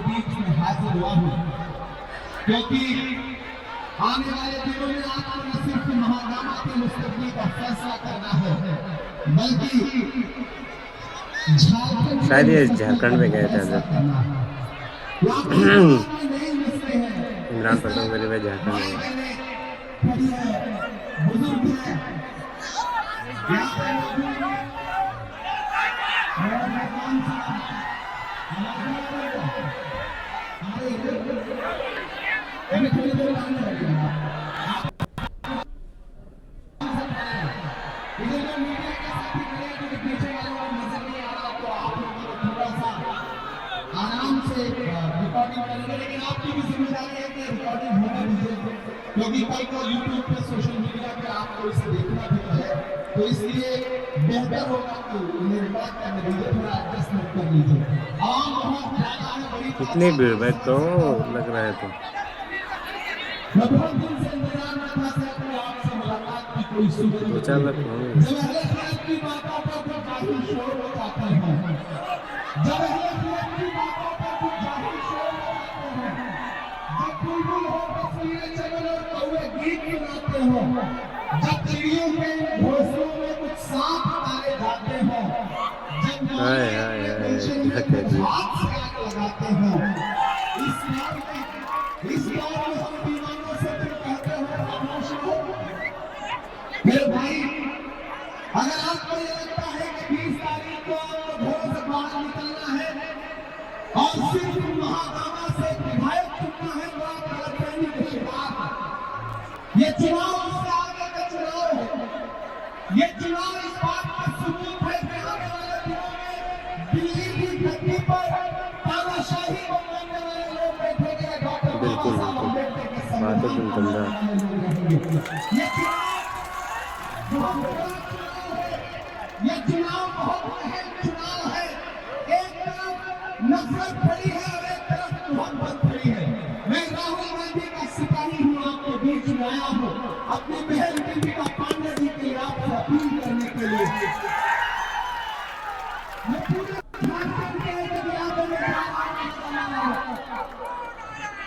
बीच में हाजिर हुआ हूँ, क्योंकि आने वाले दिनों में आपको न सिर्फ महागामा के मुस्तकबिल का फैसला करना है, बल्कि शायद ये झारखंड में गए थे अगर इमरान पठान मेरे भाई झारखंड में गए। आराम से रिकॉर्डिंग करेंगे, लेकिन आपकी भी जिम्मेदारी है कि रिकॉर्डिंग होने दीजिए, क्योंकि कल को यूट्यूब पे सोशल मीडिया पे आपको इसे देखना भी है, तो इसलिए बेहतर होगा कि उन्हें रिकॉर्ड करने दीजिए, थोड़ा एडजस्टमेंट कर लीजिए। आम बहुत ज्यादा है, बड़ी कितनी भीड़ भाई तो लग रहा है। तो मैं बहुत दिन से इंतजार में था कि अपने आपसे मुलाकात की कोई सूरत 2-4 लाख होंगे। जब अहले खैर की बातों पर कुछ जाहिल शोर हो जाते हैं, जब अहले खैर की बातों पर कुछ जाहिल शोर हो जाते हैं, जब बुलबुल हो बसलिए चमन और कौवे गीत सुनाते हो, जब चिड़ियों के घोंसलों में कुछ सांप तारे जाते हो, जब हाय हाय हाय क्या कह दिया। हाथ से आग लगाते हो, इस दौर में हम दीवानों से तुम कहते हो खामोश रहो। मेरे भाई, अगर आपको ये लगता है कि 20 तारीख को आपको घरों से बाहर निकलना है और सिर्फ महागामा से विधायक चुनना है, तो आप गलतफहमी के शिकार हैं। ये चुनाव उससे आगे का चुनाव है। ये चुनाव इस बात का सबूत है कि आने वाले दिनों में दिल्ली की धरती पर तानाशाही को मानने वाले लोग बैठेंगे, डॉक्टर बाबा साहब अम्बेडकर के बात तो तुम समझा। ये चुनाव बहुत बड़ा चुनाव है, ये चुनाव बहुत अहम चुनाव है। एक तरफ नफरत खड़ी है और एक तरफ मोहब्बत खड़ी है। मैं राहुल गांधी का सिपाही हूँ, आपके बीच में आया हूँ अपनी बहन दीपिका पांडे जी के लिए आपसे अपील करने के लिए। मैं पूरे झारखंड के इलाकों में जा रहा हूं।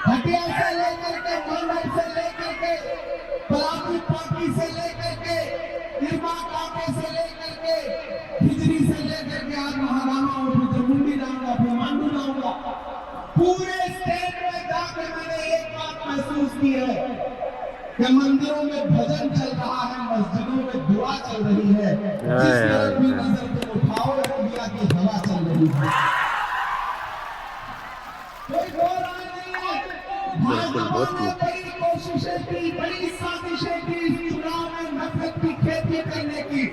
हटिया से लेकर के मंडल से लेकर के पलामू पार्टी से लेकर के निर्मा कांटे से लेकर के हिजरी से लेकर के आज महारामा और मुंडी जाऊंगा, फिर मांडू जाऊंगा। पूरे स्टेट में जाकर मैंने एक बात महसूस की है कि मंदिरों में भजन चल रहा है, मस्जिदों में दुआ चल रही है, जिस तरफ भी नजर तुम उठाओ इंडिया की हवा चल रही है। कोई दो राय नहीं है। भाजपा ने बड़ी कोशिशें की, बड़ी साजिशें की इस चुनाव में नफरत की खेती करने की,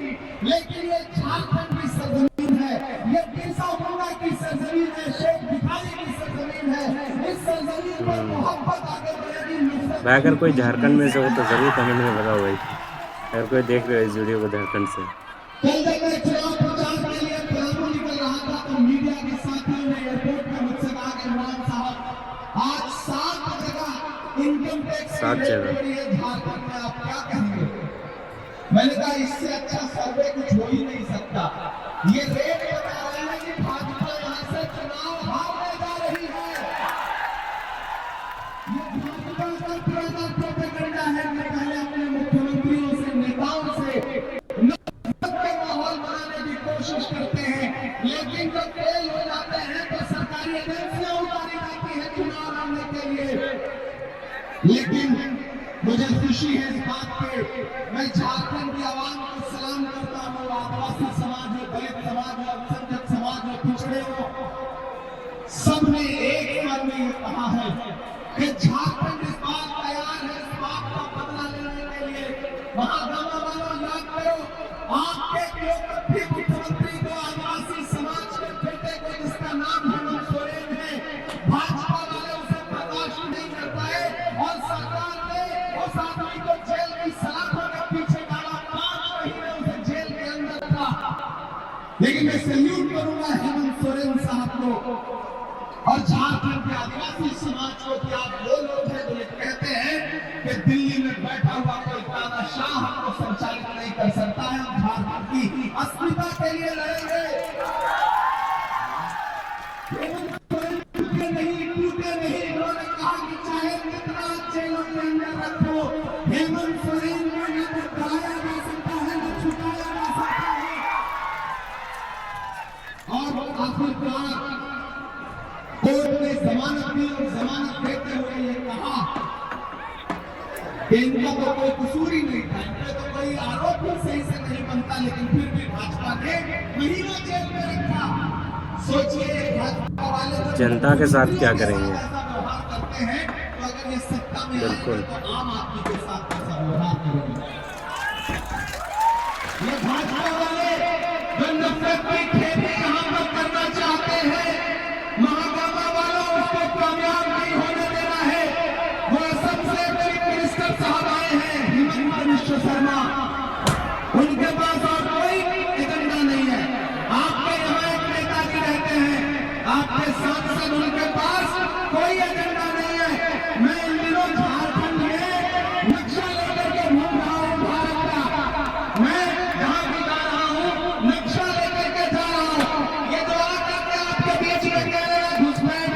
लेकिन ये झारखंड की सरजमीन है, ये बिरसा मुंडा की सरजमीन है, शेख भिखारी की सरजमीन है। इस सरजमीन पर मोहब्बत आगे बढ़ेगी, नफरत। भाई अगर कोई झारखंड में से हो तो जरूर कमेंट में बताओ भाई, अगर कोई देख रहे हो इस वीडियो को झारखंड से। कल जब मैं चुनाव प्रचार के लिए पलामू निकल रहा था तो मीडिया के साथियों ने एयरपोर्ट में मुझसे कहा कि इमरान साहब आज 7 जगह इनकम टैक्स 7 जगह झारखंड में, आप क्या कहेंगे? मैंने कहा इससे अच्छा सर्वे कुछ हो ही नहीं सकता। ये रेट बता रहे हैं कि भाजपा यहाँ से चुनाव हारने जा रही है। ये भाजपा का पुराना प्रोपेगेंडा है। मैं पहले अपने मुख्यमंत्रियों से, नेताओं से माहौल बनाने की कोशिश करते हैं, लेकिन जब फेल हो जाते हैं तो सरकारी एजेंसियां उतारी जाती है चुनाव लड़ने के लिए। लेकिन मुझे खुशी है इस बात पे, मैं झारखंड की आवाम को सलाम करता हूँ। आदिवासी समाज हो, दलित समाज हो, अल्पसंख्यक समाज हो, पिछड़े हो, सबने एक स्वर में ये कहा है कि झारखंड इस बात तैयार है, इस बात का बदला लेने के लिए। महागामा वालों याद करो, आपके लोकप्रिय मुख्यमंत्री को आदिवासी समाज के बेटे को, जिसका नाम हेमंत सोरेन है, भाजपा वाले उसे बर्दाश्त नहीं कर पाए और सरकार ने उस आदमी को जेल की सलाखों के पीछे डाला। 5 महीने उसे जेल के अंदर था। लेकिन मैं सैल्यूट करूंगा हेमंत सोरेन साहब को और झारखंड के आदिवासी समाज को कि आप वो लोग हैं जो ये कहते हैं कि दिल्ली में बैठा हुआ कोई तानाशाह हमको संचालित नहीं कर सकता है। हम झारखंड की अस्मिता के लिए लड़ेंगे। नहीं जमानत दी और जमानत देते हुए ये कहा कि इनका तो कोई कसूर ही नहीं था, इनका तो कोई आरोप ही सही से नहीं बनता, लेकिन फिर भी भाजपा ने महीनों जेल में रखा। सोचिए भाजपा वाले तो जनता के साथ क्या करेंगे? ऐसा व्यवहार करते हैं, तो अगर ये सत्ता में बिल्कुल। आए तो आम आदमी के साथ कैसा व्यवहार करेंगे? ये भाजपा वाले जो नफरत की खेती यहाँ पर करना चाहते हैं, महागामा वालों उसको कामयाब नहीं होने देना है। वो सबसे चीफ मिनिस्टर साहब आए हैं, हिमंता विश्व शर्मा, उनके पास और कोई एजेंडा नहीं है। आपके यहाँ एक नेताजी रहते हैं, आपके सांसद, उनके पास कोई एजेंडा नहीं है। मैं इन दिनों झारखंड में नक्शा लेकर के घूम रहा हूँ भारत का, मैं जहाँ भी जा रहा हूँ नक्शा लेकर के जा रहा हूँ। ये जो आकर के आपके बीच में कह रहे हैं घुसपैठ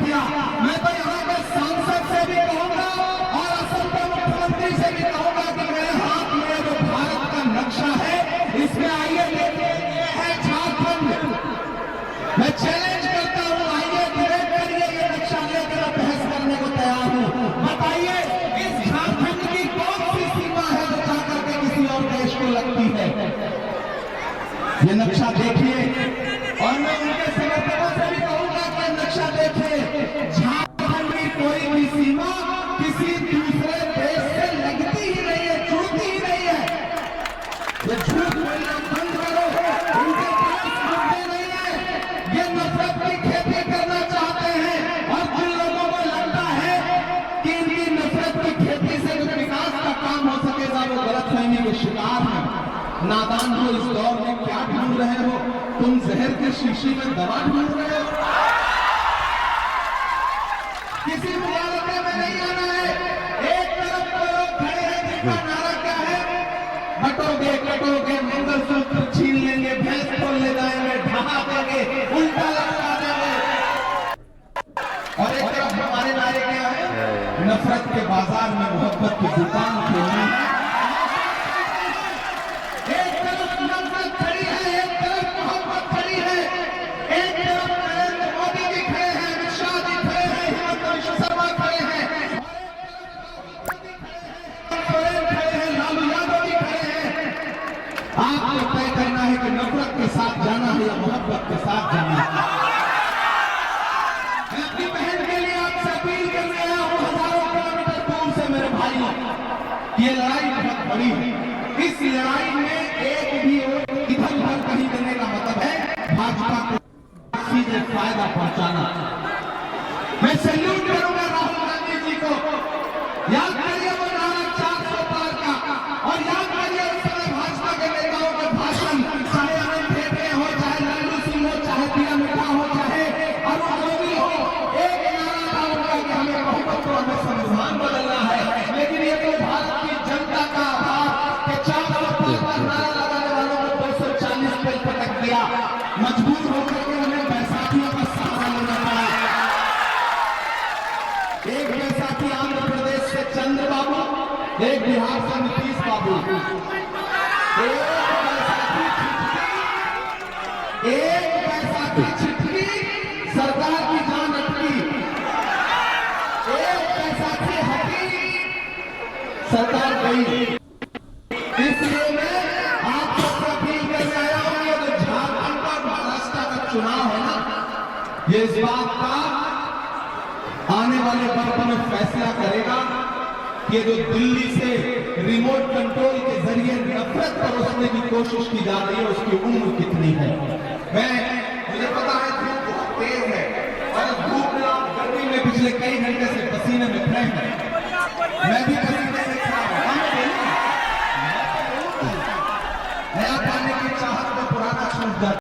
किया, मैं तो यहाँ के सांसद से भी कहूँगा और असम के मुख्यमंत्री से भी कहूँगा कि मेरे हाथ में जो भारत का नक्शा है, इसमें आइए देखिए, ये है झारखंड। मैं चैलेंज करता हूँ, आइए डिबेट करिए, ये नक्शा लेकर मैं बहस करने को तैयार हूँ। बताइए इस झारखंड की कौन सी सीमा है जो जाकर के किसी और देश को लगती है? ये नक्शा देखिए, और मैं उनके समर्थकों से भी कहूंगा कि नक्शा देखिए, झारखंड की कोई भी सीमा किसी दूसरे देश से लगती ही नहीं है, जुड़ती ही नहीं है। ये झूठ बोलना बंद करो, उनके पास मुद्दे नहीं है, ये नफरत की खेती करना चाहते हैं। और जिन लोगों को लगता है कि इनकी नफरत की खेती से जो विकास का काम हो सकेगा, वो गलतफहमी के शिकार है। नादान हो, इस दौर में क्या ढूंढ रहे हो तुम? जहर के शीशी में दवा ढूंढ रहे हो? किसी मुबालके में नहीं आना है। एक तरफ तो लोग खड़े हैं जिनका नारा क्या है, बटोगे कटोगे मंगलसूत्र छीन लेंगे, भैंस को ले जाएंगे, ढहा देंगे, उल्टा लटका देंगे। और एक तरफ हमारे नारे क्या है, नफरत के बाजार में मोहब्बत की दुकान खोलनी है। एक तरफ नफरत खड़ी है, एक तरफ मोहब्बत खड़ी है। एक तरफ नरेंद्र मोदी जी खड़े हैं, अमित शाह जी खड़े हैं, हिमंता विश्व शर्मा खड़े हैं, सोरेन खड़े हैं, लालू यादव जी खड़े हैं। आपको तय करना है कि नफरत के साथ जाना है या मोहब्बत के साथ जाना है। मैं अपनी बहन के लिए आपसे अपील करने आया हूं, हजारों किलोमीटर दूर से मेरे भाई, ये लड़ाई बहुत बड़ी है। इस लड़ाई में एक भी वोट इधर उधर कहीं देने का मतलब है भाजपा को सीधे फायदा पहुंचाना। मैं सैल्यूट करूंगा राहुल गांधी जी को। याद करिए वो नारा 400 पार का, और याद करिए उस समय भाजपा के नेताओं के भाषण, चाहे अनंत हेगड़े हो, चाहे लालू सिंह हो, चाहे प्रिया मित्रा हो, चाहे अरुण गोविल हो, एक नारा था उनका कि हमें बहुमत को, हमें संविधान बदलना है। लेकिन ये तो भारत की जनता का आभार कि 400 पार का नारा लगाने वालों को 240 पे पटक दिया। मजबूर होकर के उन्हें बैसाखियों का सहारा लेना पड़ा। एक बैसाखी आंध्र प्रदेश से चंद्र बाबू, एक बिहार से नीतीश बाबू। एक बैसाखी छिटकी, सरकार की जान अटकी। एक बैसाखी हटी, सरकार गई। इसलिए मैं आप सबसे अपील करने आया हूं, ये जो झारखंड और महाराष्ट्र का चुनाव है ना, ये इस बात का आने वाले वक्त में फैसला करेगा कि जो दिल्ली से रिमोट कंट्रोल के जरिए नफरत परोसने की कोशिश की जा रही है, उसकी उम्र कितनी है। मुझे पता है धूप बहुत तेज है, और धूप में आप गर्मी में पिछले कई घंटे से पसीने में खड़े हैं। मैं भी पसीने में खड़ा हूं। नया पाने की चाहत में पुराना छूट जाता है।